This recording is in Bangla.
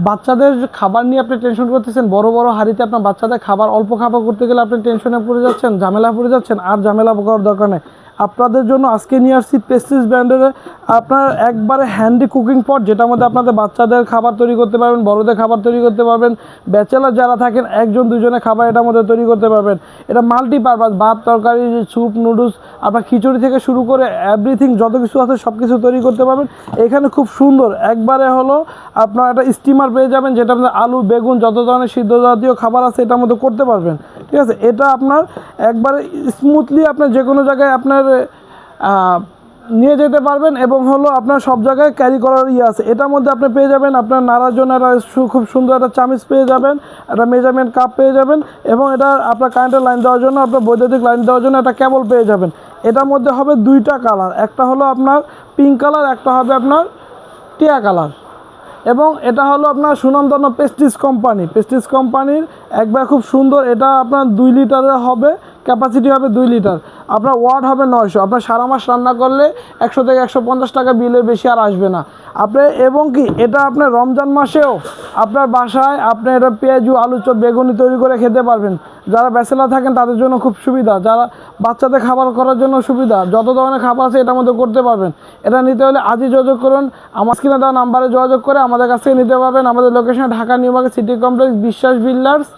বাচ্চাদের খাবার নিয়ে আপনি টেনশন করতেছেন, বড় বড় হাঁড়িতে আপনার বাচ্চাদের খাবার অল্প খাবার করতে গেলে আপনি টেনশনে পড়ে যাচ্ছেন, ঝামেলা পড়ে যাচ্ছেন। আর ঝামেলা করার দরকার নেই। আপনাদের জন্য আজকে নিয়ে আসছি প্রেস্টিজ ব্র্যান্ডের আপনার একবারে হ্যান্ডি কুকিং পট, যেটার মধ্যে আপনাদের বাচ্চাদের খাবার তৈরি করতে পারবেন, বড়দের খাবার তৈরি করতে পারবেন, ব্যাচেলার যারা থাকেন একজন দুজনের খাবার এটার মধ্যে তৈরি করতে পারবেন। এটা মাল্টিপারপাস, ভাত তরকারি স্যুপ নুডলস আপনার খিচুড়ি থেকে শুরু করে এভরিথিং যত কিছু আছে সব কিছু তৈরি করতে পারবেন। এখানে খুব সুন্দর একবারে হলো আপনার একটা স্টিমার পেয়ে যাবেন, যেটা আপনার আলু বেগুন যত ধরনের সিদ্ধ জাতীয় খাবার আছে এটার মধ্যে করতে পারবেন। ঠিক আছে, এটা আপনার একবারে স্মুথলি আপনার যে কোনো জায়গায় আপনার নিয়ে যেতে পারবেন এবং হলো আপনার সব জায়গায় ক্যারি করার আছে। এটার মধ্যে আপনি পেয়ে যাবেন আপনার নাড়ার জন্য একটা খুব সুন্দর একটা চামিচ পেয়ে যাবেন, একটা মেজারমেন্ট কাপ পেয়ে যাবেন এবং এটা আপনার কারেন্টের লাইন দেওয়ার জন্য, আপনার বৈদ্যুতিক লাইন দেওয়ার জন্য একটা কেবল পেয়ে যাবেন। এটার মধ্যে হবে দুইটা কালার, একটা হলো আপনার পিঙ্ক কালার, একটা হবে আপনার টিয়া কালার। এবং এটা হলো আপনার সুনামধন্য প্রেস্টিজ কোম্পানির একবার খুব সুন্দর। এটা আপনার 2 লিটারের হবে, ক্যাপাসিটি হবে 2 লিটার, আপনার ওয়াট হবে 900। আপনার সারা মাস রান্না করলে 100 থেকে 150 টাকা বিলের বেশি আর আসবে না আপনি। এবং কি এটা আপনার রমজান মাসেও আপনার বাসায় আপনি এটা পেঁয়াজু আলু চপ বেগুনি তৈরি করে খেতে পারবেন। যারা ব্যাচেলার থাকেন তাদের জন্য খুব সুবিধা, যারা বাচ্চাদের খাবার করার জন্য সুবিধা, যত ধরনের খাবার আছে এটার মধ্যে করতে পারবেন। এটা নিতে হলে আজই যোগাযোগ করুন, আমার স্ক্রিনে দেওয়া নাম্বারে যোগাযোগ করে আমাদের কাছ থেকে নিতে পারবেন। আমাদের location Dhaka new market city complex, বিশ্বাস বিল্ডার্স।